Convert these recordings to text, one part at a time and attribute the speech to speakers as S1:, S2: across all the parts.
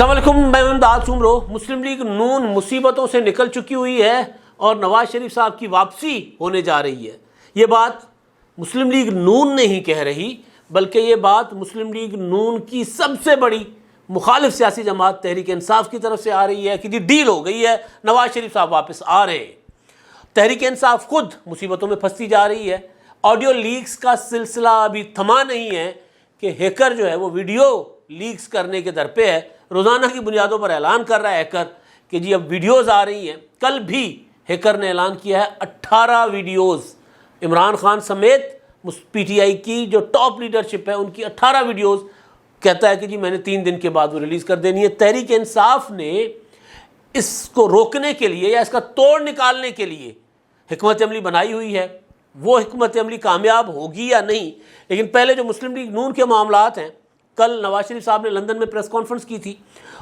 S1: السلام علیکم، میں امداد سمرو۔ مسلم لیگ نون مصیبتوں سے نکل چکی ہوئی ہے اور نواز شریف صاحب کی واپسی ہونے جا رہی ہے۔ یہ بات مسلم لیگ نون نہیں کہہ رہی، بلکہ یہ بات مسلم لیگ نون کی سب سے بڑی مخالف سیاسی جماعت تحریک انصاف کی طرف سے آ رہی ہے کہ جی ڈیل ہو گئی ہے، نواز شریف صاحب واپس آ رہے ہیں۔ تحریک انصاف خود مصیبتوں میں پھنستی جا رہی ہے۔ آڈیو لیکس کا سلسلہ ابھی تھما نہیں ہے کہ ہیکر جو ہے وہ ویڈیو لیکس کرنے کے در پہ ہے۔ روزانہ کی بنیادوں پر اعلان کر رہا ہے ہیکر کہ جی اب ویڈیوز آ رہی ہیں۔ کل بھی ہیکر نے اعلان کیا ہے 18 ویڈیوز، عمران خان سمیت پی ٹی آئی کی جو ٹاپ لیڈرشپ ہے ان کی 18 ویڈیوز کہتا ہے کہ جی میں نے 3 دن کے بعد وہ ریلیز کر دینی ہے۔ تحریک انصاف نے اس کو روکنے کے لیے یا اس کا توڑ نکالنے کے لیے حکمت عملی بنائی ہوئی ہے۔ وہ حکمت عملی کامیاب ہوگی یا نہیں، لیکن پہلے جو مسلم لیگ نون کے معاملات ہیں، کل نواز شریف صاحب نے لندن میں پریس کانفرنس کی تھی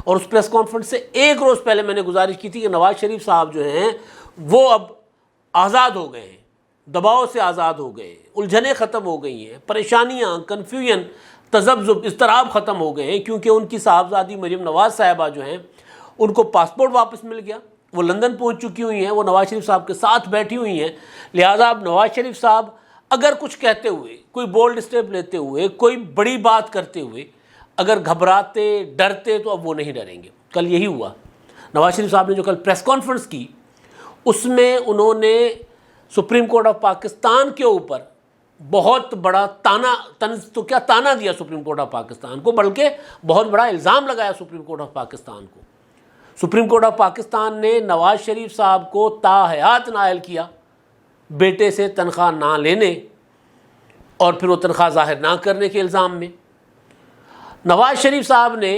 S1: اور اس پریس کانفرنس سے ایک روز پہلے میں نے گزارش کی تھی کہ نواز شریف صاحب جو ہیں وہ اب آزاد ہو گئے ہیں، دباؤ سے آزاد ہو گئے ہیں، الجھنیں ختم ہو گئی ہیں، پریشانیاں، کنفیوژن، تذبذب، اضطراب ختم ہو گئے ہیں، کیونکہ ان کی صاحبزادی مریم نواز صاحبہ جو ہیں ان کو پاسپورٹ واپس مل گیا، وہ لندن پہنچ چکی ہوئی ہیں، وہ نواز شریف صاحب کے ساتھ بیٹھی ہوئی ہیں۔ لہٰذا اب نواز شریف صاحب اگر کچھ کہتے ہوئے، کوئی بولڈ اسٹیپ لیتے ہوئے، کوئی بڑی بات کرتے ہوئے اگر گھبراتے، ڈرتے تو اب وہ نہیں ڈریں گے۔ کل یہی ہوا۔ نواز شریف صاحب نے جو کل پریس کانفرنس کی اس میں انہوں نے سپریم کورٹ آف پاکستان کے اوپر بہت بڑا تانا دیا سپریم کورٹ آف پاکستان کو، بلکہ بہت بڑا الزام لگایا سپریم کورٹ آف پاکستان کو۔ سپریم کورٹ آف پاکستان نے نواز شریف صاحب کو تاحیات نااہل کیا بیٹے سے تنخواہ نہ لینے اور پھر وہ تنخواہ ظاہر نہ کرنے کے الزام میں۔ نواز شریف صاحب نے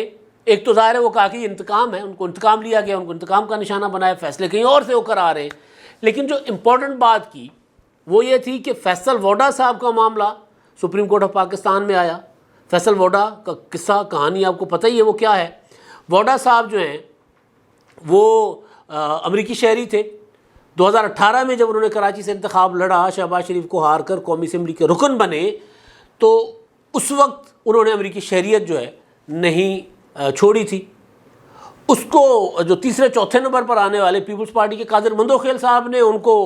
S1: ایک تو ظاہر ہے وہ کہا کہ یہ انتقام ہے، ان کو انتقام لیا گیا، ان کو انتقام کا نشانہ بنایا، فیصلے کہیں اور سے ہو کر آ رہے ہیں۔ لیکن جو امپورٹنٹ بات کی وہ یہ تھی کہ فیصل ووڈا صاحب کا معاملہ سپریم کورٹ آف پاکستان میں آیا۔ فیصل ووڈا کا قصہ کہانی آپ کو پتہ ہی ہے وہ کیا ہے۔ ووڈا صاحب جو ہیں وہ امریکی شہری تھے۔ 2018 میں جب انہوں نے کراچی سے انتخاب لڑا، شہباز شریف کو ہار کر قومی اسمبلی کے رکن بنے، تو اس وقت انہوں نے امریکی شہریت جو ہے نہیں چھوڑی تھی۔ اس کو جو تیسرے چوتھے نمبر پر آنے والے پیپلز پارٹی کے قادر مندوخیل صاحب نے ان کو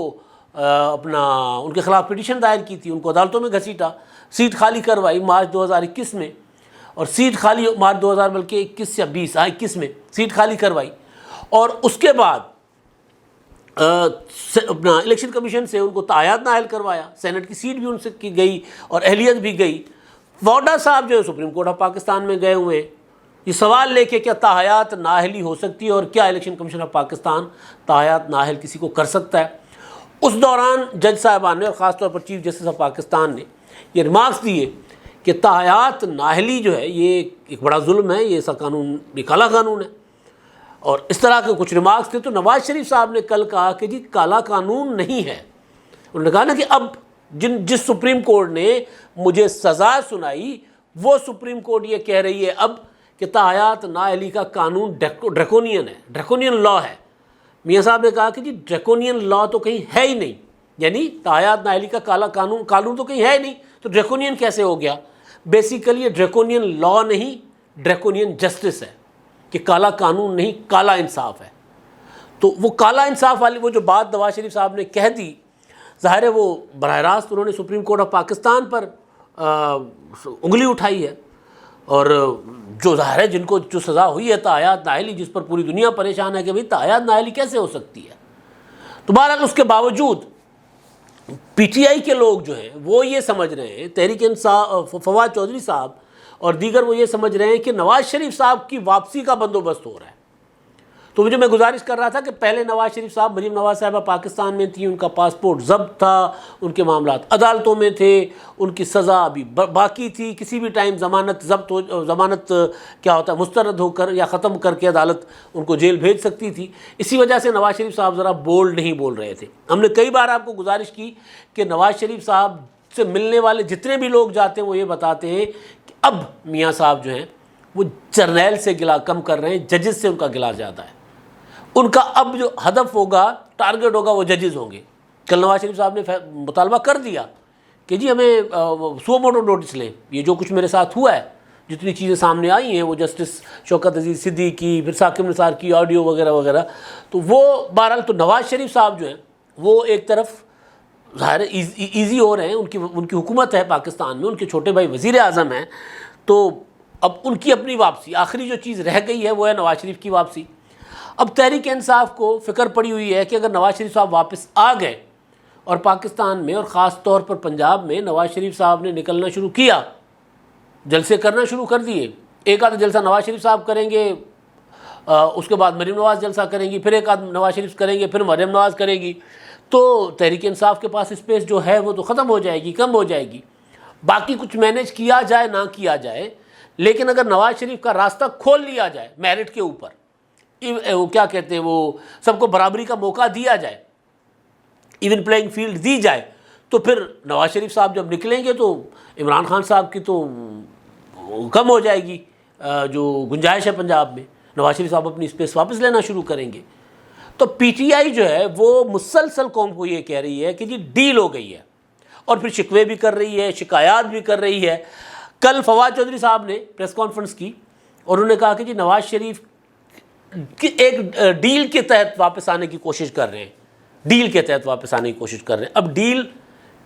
S1: ان کے خلاف پٹیشن دائر کی تھی، ان کو عدالتوں میں گھسیٹا، سیٹ خالی کروائی مارچ 2021 میں، اور سیٹ خالی مارچ 2000 بلکہ 21 یا 21 میں سیٹ خالی کروائی، اور اس کے بعد اپنا الیکشن کمیشن سے ان کو تاحیات نااہل کروایا، سینٹ کی سیٹ بھی ان سے کی گئی اور اہلیت بھی گئی۔ ووڈا صاحب جو ہے سپریم کورٹ آف پاکستان میں گئے ہوئے ہیں یہ سوال لے کے کیا تاحیات نااہلی ہو سکتی ہے اور کیا الیکشن کمیشن آف پاکستان تاحیات نااہل کسی کو کر سکتا ہے۔ اس دوران جج صاحبان نے اور خاص طور پر چیف جسٹس آف پاکستان نے یہ ریمارکس دیے کہ تاحیات نااہلی جو ہے یہ ایک بڑا ظلم ہے، یہ ایسا قانون، یہ کالا قانون ہے، اور اس طرح کے کچھ ریمارکس تھے۔ تو نواز شریف صاحب نے کل کہا کہ جی کالا قانون نہیں ہے۔ انہوں نے کہا نا کہ اب جس سپریم کورٹ نے مجھے سزا سنائی وہ سپریم کورٹ یہ کہہ رہی ہے اب کہ تاحیات نااہلی کا قانون ڈریکونین ہے، ڈریکونین لا ہے۔ میاں صاحب نے کہا کہ جی ڈریکونین لا تو کہیں ہے ہی نہیں، یعنی تاحیات نااہلی کا کالا قانون تو کہیں ہے ہی نہیں، تو ڈریکونین کیسے ہو گیا؟ بیسیکلی یہ ڈریکونین لا نہیں، ڈریکونین جسٹس ہے کہ کالا قانون نہیں، کالا انصاف ہے۔ تو وہ کالا انصاف والی وہ جو بات نواز شریف صاحب نے کہہ دی، ظاہر ہے وہ براہ راست انہوں نے سپریم کورٹ آف پاکستان پر انگلی اٹھائی ہے، اور جو ظاہر ہے جن کو جو سزا ہوئی ہے تاحیات نااہلی، جس پر پوری دنیا پریشان ہے کہ بھئی تاحیات نااہلی کیسے ہو سکتی ہے۔ تو بہرحال اس کے باوجود پی ٹی آئی کے لوگ جو ہیں وہ یہ سمجھ رہے ہیں، تحریک انصاف فواد چودھری صاحب اور دیگر وہ یہ سمجھ رہے ہیں کہ نواز شریف صاحب کی واپسی کا بندوبست ہو رہا ہے۔ تو مجھے میں گزارش کر رہا تھا کہ پہلے نواز شریف صاحب، مریم نواز صاحبہ پاکستان میں تھی، ان کا پاسپورٹ ضبط تھا، ان کے معاملات عدالتوں میں تھے، ان کی سزا ابھی باقی تھی، کسی بھی ٹائم ضمانت کیا ہوتا ہے مسترد ہو کر یا ختم کر کے عدالت ان کو جیل بھیج سکتی تھی۔ اسی وجہ سے نواز شریف صاحب ذرا بولڈ نہیں بول رہے تھے۔ ہم نے کئی بار آپ کو گزارش کی کہ نواز شریف صاحب سے ملنے والے جتنے بھی لوگ جاتے ہیں وہ یہ بتاتے ہیں کہ اب میاں صاحب جو ہیں وہ جرنیل سے گلا کم کر رہے ہیں، ججز سے ان کا گلا زیادہ ہے۔ ان کا اب جو ہدف ہوگا، ٹارگٹ ہوگا، وہ ججز ہوں گے۔ کل نواز شریف صاحب نے مطالبہ کر دیا کہ جی ہمیں سو موٹو نوٹس لیں، یہ جو کچھ میرے ساتھ ہوا ہے جتنی چیزیں سامنے آئی ہیں وہ جسٹس شوکت عزیز صدیقی کی، پھر ثاقب نثار کی آڈیو وغیرہ وغیرہ، تو وہ بہرحال تو نواز شریف صاحب جو ہیں وہ ایک طرف ظاہر ایزی ہو رہے ہیں، ان کی حکومت ہے پاکستان میں، ان کے چھوٹے بھائی وزیر اعظم ہیں، تو اب ان کی اپنی واپسی، آخری جو چیز رہ گئی ہے وہ ہے نواز شریف کی واپسی۔ اب تحریک انصاف کو فکر پڑی ہوئی ہے کہ اگر نواز شریف صاحب واپس آ گئے اور پاکستان میں اور خاص طور پر پنجاب میں نواز شریف صاحب نے نکلنا شروع کیا، جلسے کرنا شروع کر دیے، ایک آدھ جلسہ نواز شریف صاحب کریں گے، اس کے بعد مریم نواز جلسہ کریں گی، پھر ایک آدھ نواز شریف کریں گے، پھر مریم نواز کرے گی، تو تحریک انصاف کے پاس اسپیس جو ہے وہ تو ختم ہو جائے گی، کم ہو جائے گی۔ باقی کچھ مینیج کیا جائے نہ کیا جائے، لیکن اگر نواز شریف کا راستہ کھول لیا جائے میرٹ کے اوپر، وہ کیا کہتے ہیں، وہ سب کو برابری کا موقع دیا جائے، ایون پلینگ فیلڈ دی جائے، تو پھر نواز شریف صاحب جب نکلیں گے تو عمران خان صاحب کی تو کم ہو جائے گی جو گنجائش ہے پنجاب میں، نواز شریف صاحب اپنی اسپیس واپس لینا شروع کریں گے۔ تو پی ٹی آئی جو ہے وہ مسلسل قوم کو یہ کہہ رہی ہے کہ جی ڈیل ہو گئی ہے، اور پھر شکوے بھی کر رہی ہے، شکایات بھی کر رہی ہے۔ کل فواد چودھری صاحب نے پریس کانفرنس کی اور انہوں نے کہا کہ جی نواز شریف ایک ڈیل کے تحت واپس آنے کی کوشش کر رہے ہیں، ڈیل کے تحت واپس آنے کی کوشش کر رہے ہیں۔ اب ڈیل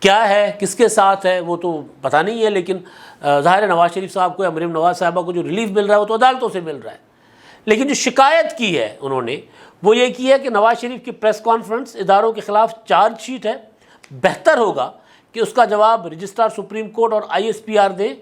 S1: کیا ہے، کس کے ساتھ ہے، وہ تو پتہ نہیں ہے، لیکن ظاہر ہے نواز شریف صاحب کو یا مریم نواز صاحبہ کو جو ریلیف مل رہا ہے وہ تو عدالتوں سے مل رہا ہے، لیکن جو شکایت کی ہے انہوں نے وہ یہ کی ہے کہ نواز شریف کی پریس کانفرنس اداروں کے خلاف چارج شیٹ ہے، بہتر ہوگا کہ اس کا جواب رجسٹرار سپریم کورٹ اور آئی ایس پی آر دیں،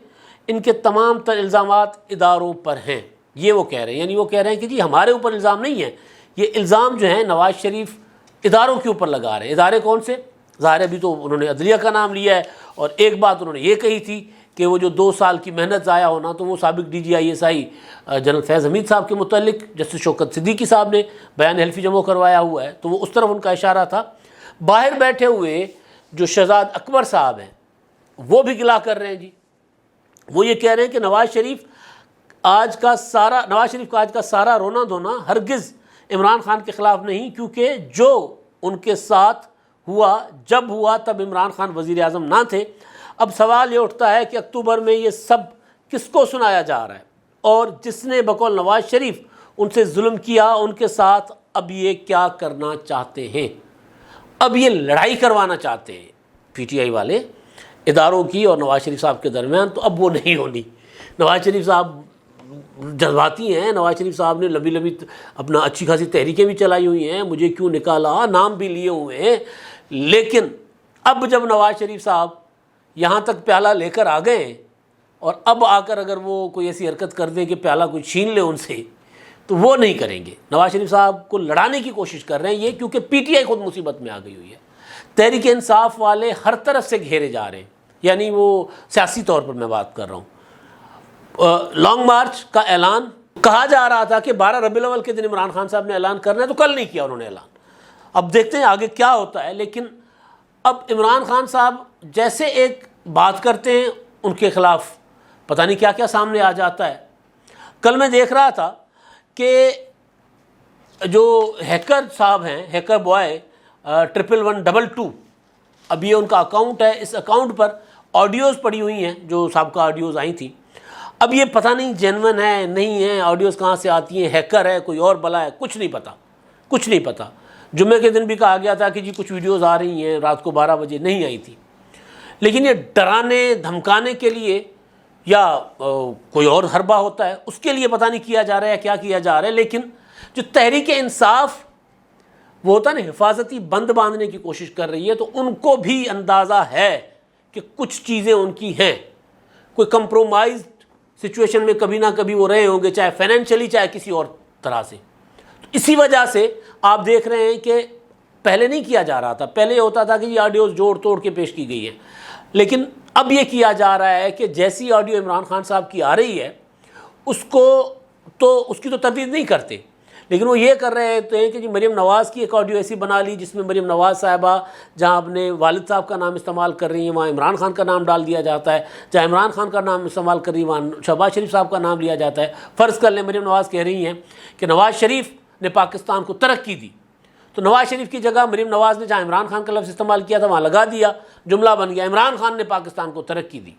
S1: ان کے تمام تر الزامات اداروں پر ہیں، یہ وہ کہہ رہے ہیں۔ یعنی وہ کہہ رہے ہیں کہ جی ہمارے اوپر الزام نہیں ہے، یہ الزام جو ہیں نواز شریف اداروں کے اوپر لگا رہے ہیں۔ ادارے کون سے؟ ظاہر ابھی تو انہوں نے عدلیہ کا نام لیا ہے، اور ایک بات انہوں نے یہ کہی تھی کہ وہ جو 2 سال کی محنت ضائع ہونا، تو وہ سابق D G I S I general Faiz Hamid صاحب کے متعلق جسٹس شوکت صدیقی صاحب نے بیان حلفی جمع کروایا ہوا ہے، تو وہ اس طرف ان کا اشارہ تھا۔ باہر بیٹھے ہوئے جو شہزاد اکبر صاحب ہیں وہ بھی گلا کر رہے ہیں جی، وہ یہ کہہ رہے ہیں کہ نواز شریف کا آج کا سارا رونا دھونا ہرگز عمران خان کے خلاف نہیں، کیونکہ جو ان کے ساتھ ہوا جب ہوا تب عمران خان وزیر اعظم نہ تھے۔ اب سوال یہ اٹھتا ہے کہ اکتوبر میں یہ سب کس کو سنایا جا رہا ہے، اور جس نے بقول نواز شریف ان سے ظلم کیا ان کے ساتھ اب یہ کیا کرنا چاہتے ہیں؟ اب یہ لڑائی کروانا چاہتے ہیں پی ٹی آئی والے اداروں کی اور نواز شریف صاحب کے درمیان، تو اب وہ نہیں ہونی۔ نواز شریف صاحب جذباتی ہیں، نواز شریف صاحب نے لمبی اپنا اچھی خاصی تحریکیں بھی چلائی ہوئی ہیں، مجھے کیوں نکالا، نام بھی لیے ہوئے ہیں، لیکن اب جب نواز شریف صاحب یہاں تک پیالہ لے کر آ گئے، اور اب آ کر اگر وہ کوئی ایسی حرکت کر دیں کہ پیالہ کوئی چھین لے ان سے، تو وہ نہیں کریں گے۔ نواز شریف صاحب کو لڑانے کی کوشش کر رہے ہیں یہ، کیونکہ پی ٹی آئی خود مصیبت میں آ گئی ہوئی ہے، تحریک انصاف والے ہر طرف سے گھیرے جا رہے ہیں، یعنی وہ سیاسی طور پر میں بات کر رہا ہوں۔ لانگ مارچ کا اعلان کہا جا رہا تھا کہ 12 ربیع الاول کے دن عمران خان صاحب نے اعلان کرنا ہے، تو کل نہیں کیا انہوں نے اعلان۔ اب دیکھتے ہیں آگے کیا ہوتا ہے، لیکن اب عمران خان صاحب جیسے ایک بات کرتے ہیں ان کے خلاف پتہ نہیں کیا کیا سامنے آ جاتا ہے۔ کل میں دیکھ رہا تھا کہ جو ہیکر صاحب ہیں، ہیکر بوائے 111222، اب یہ ان کا اکاؤنٹ ہے، اس اکاؤنٹ پر آڈیوز پڑی ہوئی ہیں جو سابقہ آڈیوز آئی تھیں۔ اب یہ پتہ نہیں جینون ہے نہیں ہے، آڈیوز کہاں سے آتی ہیں، ہیکر ہے کوئی اور بلا ہے، کچھ نہیں پتہ۔ جمعے کے دن بھی کہا گیا تھا کہ جی کچھ ویڈیوز آ رہی ہیں، رات کو 12 بجے نہیں آئی تھی، لیکن یہ ڈرانے دھمکانے کے لیے یا کوئی اور حربہ ہوتا ہے اس کے لیے پتہ نہیں کیا جا رہا ہے کیا کیا جا رہا ہے۔ لیکن جو تحریک انصاف وہ ہوتا ہے نا حفاظتی بند باندھنے کی کوشش کر رہی ہے، تو ان کو بھی اندازہ ہے کہ کچھ چیزیں ان کی ہیں، کوئی کمپرومائزڈ سچویشن میں کبھی نہ کبھی وہ رہے ہوں گے، چاہے فائنینشلی چاہے کسی اور طرح سے۔ تو اسی وجہ سے آپ دیکھ رہے ہیں کہ پہلے نہیں کیا جا رہا تھا، پہلے یہ ہوتا تھا کہ یہ آڈیوز جوڑ توڑ کے پیش کی گئی ہیں، لیکن اب یہ کیا جا رہا ہے کہ جیسی آڈیو عمران خان صاحب کی آ رہی ہے اس کی تو تردید نہیں کرتے، لیکن وہ یہ کر رہے تھے کہ جی مریم نواز کی ایک آڈیو ایسی بنا لی جس میں مریم نواز صاحبہ جہاں اپنے والد صاحب کا نام استعمال کر رہی ہیں وہاں عمران خان کا نام ڈال دیا جاتا ہے، جہاں عمران خان کا نام استعمال کر رہی ہیں وہاں شہباز شریف صاحب کا نام لیا جاتا ہے۔ فرض کر لیں مریم نواز کہہ رہی ہیں کہ نواز شریف نے پاکستان کو ترقی دی، تو نواز شریف کی جگہ مریم نواز نے جہاں عمران خان کا لفظ استعمال کیا تھا وہاں لگا دیا، جملہ بن گیا عمران خان نے پاکستان کو ترقی دی۔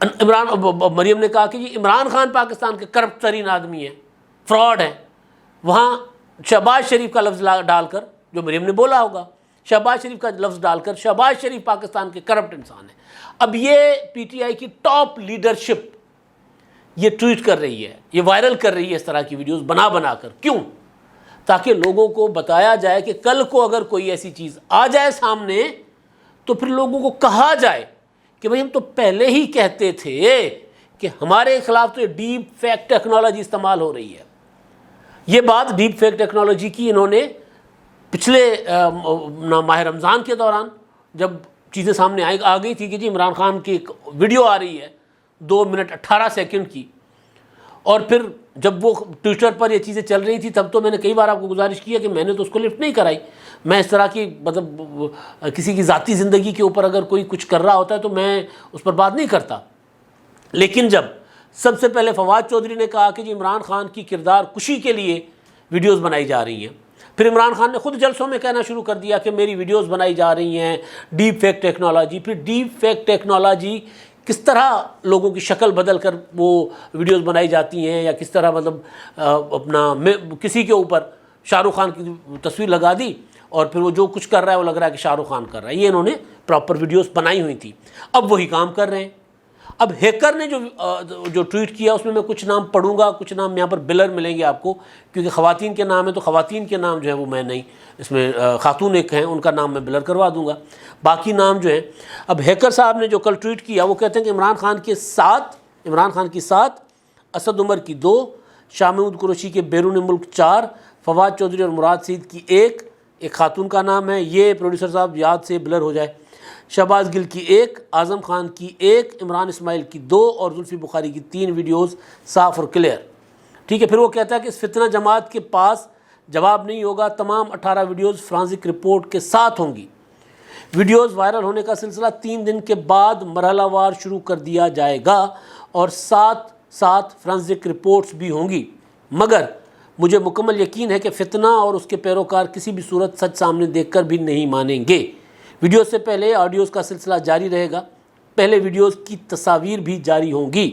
S1: مریم نے کہا کہ جی عمران خان پاکستان کے کرپٹ ترین آدمی ہیں، فراڈ ہیں، وہاں شہباز شریف کا لفظ ڈال کر، جو مریم نے بولا ہوگا، شہباز شریف کا لفظ ڈال کر شہباز شریف پاکستان کے کرپٹ انسان ہیں۔ اب یہ پی ٹی آئی کی ٹاپ لیڈرشپ یہ ٹویٹ کر رہی ہے، یہ وائرل کر رہی ہے اس طرح کی ویڈیوز بنا بنا کر، کیوں؟ تاکہ لوگوں کو بتایا جائے کہ کل کو اگر کوئی ایسی چیز آ جائے سامنے تو پھر لوگوں کو کہا جائے کہ بھئی ہم تو پہلے ہی کہتے تھے کہ ہمارے خلاف تو یہ ڈیپ فیک ٹیکنالوجی استعمال ہو رہی ہے۔ یہ بات ڈیپ فیک ٹیکنالوجی کی انہوں نے پچھلے ماہ رمضان کے دوران جب چیزیں سامنے آ گئی تھی کہ جی عمران خان کی ایک ویڈیو آ رہی ہے 2 منٹ 18 سیکنڈ کی، اور پھر جب وہ ٹویٹر پر یہ چیزیں چل رہی تھی تب تو میں نے کئی بار آپ کو گزارش کیا کہ میں نے تو اس کو لفٹ نہیں کرائی، میں اس طرح کی مطلب کسی کی ذاتی زندگی کے اوپر اگر کوئی کچھ کر رہا ہوتا ہے تو میں اس پر بات نہیں کرتا۔ لیکن جب سب سے پہلے فواد چودھری نے کہا کہ جی عمران خان کی کردار کشی کے لیے ویڈیوز بنائی جا رہی ہیں، پھر عمران خان نے خود جلسوں میں کہنا شروع کر دیا کہ میری ویڈیوز بنائی جا رہی ہیں ڈیپ فیک ٹیکنالوجی۔ پھر ڈیپ فیک ٹیکنالوجی کس طرح لوگوں کی شکل بدل کر وہ ویڈیوز بنائی جاتی ہیں، یا کس طرح مطلب اپنا کسی کے اوپر شاہ رخ خان کی تصویر لگا دی اور پھر وہ جو کچھ کر رہا ہے وہ لگ رہا ہے کہ شاہ رخ خان کر رہا ہے۔ یہ انہوں نے پراپر ویڈیوز بنائی ہوئی تھی، اب وہی کام کر رہے ہیں۔ اب ہیکر نے جو ٹویٹ کیا اس میں کچھ نام پڑھوں گا، کچھ نام یہاں پر بلر ملیں گے آپ کو، کیونکہ خواتین کے نام ہیں تو خواتین کے نام جو ہیں وہ میں نہیں، اس میں خاتون ایک ہیں ان کا نام میں بلر کروا دوں گا، باقی نام جو ہیں۔ اب ہیکر صاحب نے جو کل ٹویٹ کیا وہ کہتے ہیں کہ عمران خان کی 7، اسد عمر کی 2، شاہ محمود قریشی کے بیرون ملک 4، فواد چودھری اور مراد سعید کی 1، ایک خاتون کا نام ہے، یہ پروڈیوسر صاحب یاد سے بلر ہو جائے، شہباز گل کی 1، اعظم خان کی 1، عمران اسماعیل کی 2 اور زلفی بخاری کی 3 ویڈیوز صاف اور کلیئر۔ ٹھیک ہے، پھر وہ کہتا ہے کہ اس فتنہ جماعت کے پاس جواب نہیں ہوگا، تمام 18 ویڈیوز فرانزک رپورٹ کے ساتھ ہوں گی۔ ویڈیوز وائرل ہونے کا سلسلہ 3 دن کے بعد مرحلہ وار شروع کر دیا جائے گا اور ساتھ ساتھ فرانزک رپورٹس بھی ہوں گی، مگر مجھے مکمل یقین ہے کہ فتنہ اور اس کے پیروکار کسی بھی صورت سچ سامنے دیکھ کر بھی نہیں مانیں گے۔ ویڈیوز سے پہلے آڈیوز کا سلسلہ جاری رہے گا، پہلے ویڈیوز کی تصاویر بھی جاری ہوں گی۔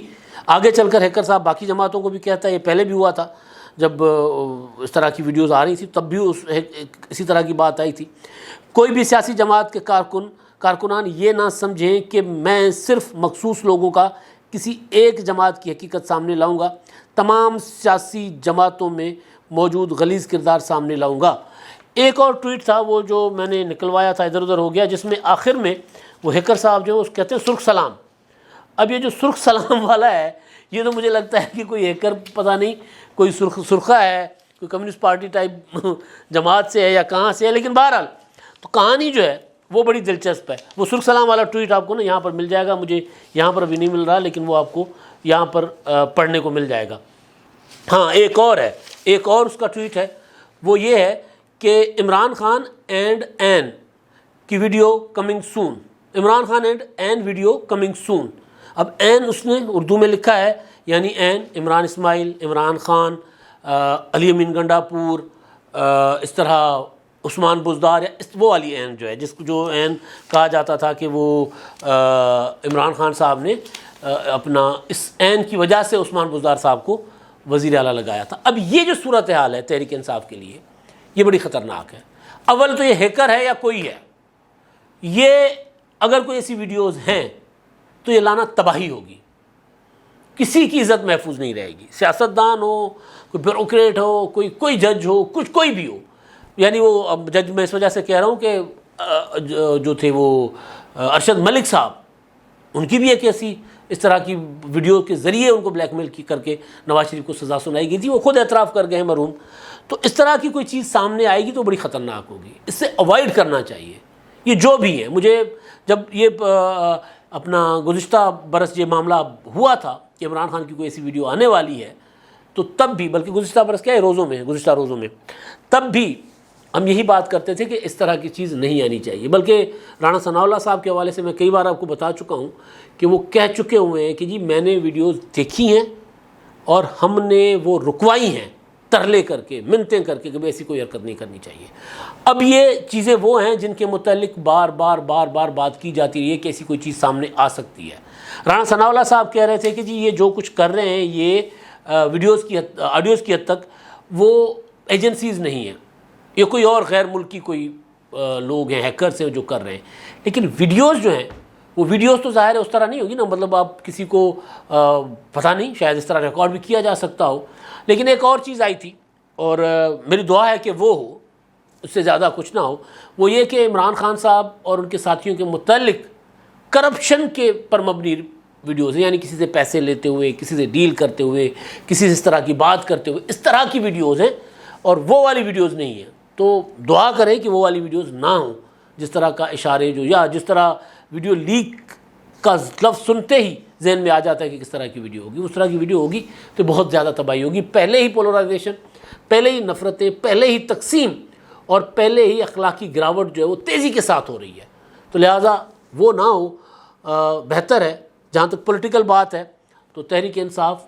S1: آگے چل کر ہیکر صاحب باقی جماعتوں کو بھی کہتا ہے، یہ پہلے بھی ہوا تھا جب اس طرح کی ویڈیوز آ رہی تھی تب بھی اسی طرح کی بات آئی تھی۔ کوئی بھی سیاسی جماعت کے کارکنان یہ نہ سمجھیں کہ میں صرف مخصوص لوگوں کا کسی ایک جماعت کی حقیقت سامنے لاؤں گا، تمام سیاسی جماعتوں میں موجود غلیظ کردار سامنے لاؤں گا۔ ایک اور ٹویٹ تھا وہ جو میں نے نکلوایا تھا، ادھر ادھر ہو گیا، جس میں آخر میں وہ ہیکر صاحب جو کہتے ہیں سرخ سلام۔ اب یہ جو سرخ سلام والا ہے یہ تو مجھے لگتا ہے کہ کوئی ہیکر پتہ نہیں کوئی سرخہ ہے، کوئی کمیونسٹ پارٹی ٹائپ جماعت سے ہے یا کہاں سے ہے، لیکن بہرحال تو کہانی جو ہے وہ بڑی دلچسپ ہے۔ وہ سرخ سلام والا ٹویٹ آپ کو نا یہاں پر مل جائے گا، مجھے یہاں پر ابھی نہیں مل رہا لیکن وہ آپ کو یہاں پر پڑھنے کو مل جائے گا۔ ہاں ایک اور اس کا ٹویٹ ہے، وہ یہ ہے کہ عمران خان اینڈ این کی video coming soon, Imran Khan and N video coming soon. اب این اس نے اردو میں لکھا ہے، یعنی این عمران اسماعیل، عمران خان، علی امین گنڈاپور، اس طرح عثمان بزدار، یا وہ والی این جو ہے جو این کہا جاتا تھا کہ وہ عمران خان صاحب نے اپنا اس این کی وجہ سے عثمان بزدار صاحب کو وزیر اعلیٰ لگایا تھا۔ اب یہ جو صورتحال ہے تحریک انصاف کے لیے یہ بڑی خطرناک ہے۔ اول تو یہ ہیکر ہے یا کوئی ہے، یہ اگر کوئی ایسی ویڈیوز ہیں تو یہ لانا تباہی ہوگی، کسی کی عزت محفوظ نہیں رہے گی، سیاستدان ہو، کوئی بیوروکریٹ ہو، کوئی جج ہو، کوئی بھی ہو۔ یعنی وہ جج میں اس وجہ سے کہہ رہا ہوں کہ جو تھے وہ ارشد ملک صاحب، ان کی بھی ایک ایسی اس طرح کی ویڈیو کے ذریعے ان کو بلیک میل کر کے نواز شریف کو سزا سنائی گئی تھی، وہ خود اعتراف کر گئے ہیں مرحوم۔ تو اس طرح کی کوئی چیز سامنے آئے گی تو بڑی خطرناک ہوگی، اس سے اوائڈ کرنا چاہیے۔ یہ جو بھی ہے، مجھے جب یہ اپنا گزشتہ برس یہ معاملہ ہوا تھا کہ عمران خان کی کوئی ایسی ویڈیو آنے والی ہے تو تب بھی، بلکہ گزشتہ برس کیا ہے گزشتہ روزوں میں تب بھی ہم یہی بات کرتے تھے کہ اس طرح کی چیز نہیں آنی چاہیے۔ بلکہ رانا ثناء اللہ صاحب کے حوالے سے میں کئی بار آپ کو بتا چکا ہوں کہ وہ کہہ چکے ہوئے ہیں کہ جی میں نے ویڈیوز دیکھی ہیں اور ہم نے وہ رکوائی ہیں ترلے کر کے منتیں کر کے کہ ایسی کوئی حرکت نہیں کرنی چاہیے۔ اب یہ چیزیں وہ ہیں جن کے متعلق بار بار بات کی جاتی رہی ہے کہ ایسی کوئی چیز سامنے آ سکتی ہے۔ رانا ثناء اللہ صاحب کہہ رہے تھے کہ جی یہ جو کچھ کر رہے ہیں یہ آڈیوز کی حد تک وہ ایجنسیز نہیں ہیں، یہ کوئی اور غیر ملکی کوئی لوگ ہیں، ہیکرز ہیں جو کر رہے ہیں، لیکن ویڈیوز جو ہیں وہ ویڈیوز تو ظاہر ہے اس طرح نہیں ہوگی نا، مطلب آپ کسی کو پتہ نہیں، شاید اس طرح ریکارڈ بھی کیا جا سکتا ہو۔ لیکن ایک اور چیز آئی تھی اور میری دعا ہے کہ وہ ہو، اس سے زیادہ کچھ نہ ہو، وہ یہ کہ عمران خان صاحب اور ان کے ساتھیوں کے متعلق کرپشن کے پر مبنی ویڈیوز ہیں، یعنی کسی سے پیسے لیتے ہوئے، کسی سے ڈیل کرتے ہوئے، کسی سے اس طرح کی بات کرتے ہوئے، اس طرح کی ویڈیوز ہیں اور وہ والی ویڈیوز نہیں ہیں۔ تو دعا کریں کہ وہ والی ویڈیوز نہ ہوں، جس طرح کا اشارے جو یا جس طرح ویڈیو لیک کا لفظ سنتے ہی ذہن میں آ جاتا ہے کہ کس طرح کی ویڈیو ہوگی، اس طرح کی ویڈیو ہوگی تو بہت زیادہ تباہی ہوگی۔ پہلے ہی پولرائزیشن، پہلے ہی نفرتیں، پہلے ہی تقسیم اور پہلے ہی اخلاقی گراوٹ جو ہے وہ تیزی کے ساتھ ہو رہی ہے، تو لہٰذا وہ نہ ہو۔ بہتر ہے جہاں تک پولیٹیکل بات ہے تو تحریک انصاف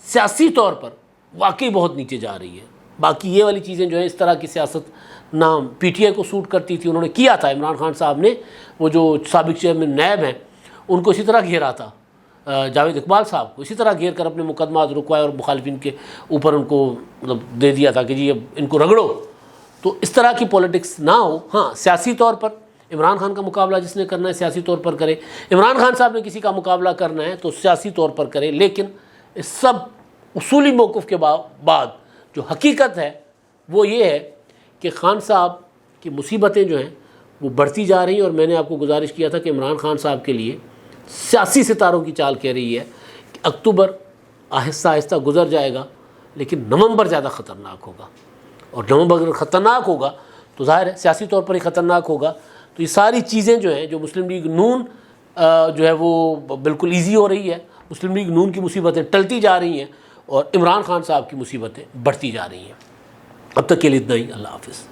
S1: سیاسی طور پر واقعی بہت نیچے جا رہی ہے۔ باقی یہ والی چیزیں جو ہیں، اس طرح کی سیاست نہ پی ٹی آئی کو سوٹ کرتی تھی، انہوں نے کیا تھا، عمران خان صاحب نے وہ جو سابق چیئرمین نیب ہیں ان کو اسی طرح گھیرا تھا، جاوید اقبال صاحب کو اسی طرح گھیر کر اپنے مقدمات رکوائے اور مخالفین کے اوپر ان کو مطلب دے دیا تھا کہ جی اب ان کو رگڑو۔ تو اس طرح کی پولیٹکس نہ ہو۔ ہاں سیاسی طور پر عمران خان کا مقابلہ جس نے کرنا ہے سیاسی طور پر کرے، عمران خان صاحب نے کسی کا مقابلہ کرنا ہے تو سیاسی طور پر کرے، لیکن اس سب اصولی موقف کے بعد جو حقیقت ہے وہ یہ ہے کہ خان صاحب کی مصیبتیں جو ہیں وہ بڑھتی جا رہی ہیں، اور میں نے آپ کو گزارش کیا تھا کہ عمران خان صاحب کے لیے سیاسی ستاروں کی چال کہہ رہی ہے کہ اکتوبر آہستہ آہستہ گزر جائے گا، لیکن نومبر زیادہ خطرناک ہوگا، اور نومبر اگر خطرناک ہوگا تو ظاہر ہے سیاسی طور پر ہی خطرناک ہوگا۔ تو یہ ساری چیزیں جو ہیں، جو مسلم لیگ نون جو ہے وہ بالکل ایزی ہو رہی ہے، مسلم لیگ نون کی مصیبتیں ٹلتی جا رہی ہیں اور عمران خان صاحب کی مصیبتیں بڑھتی جا رہی ہیں۔ اب تک کے لیے اتنا ہی، اللہ حافظ۔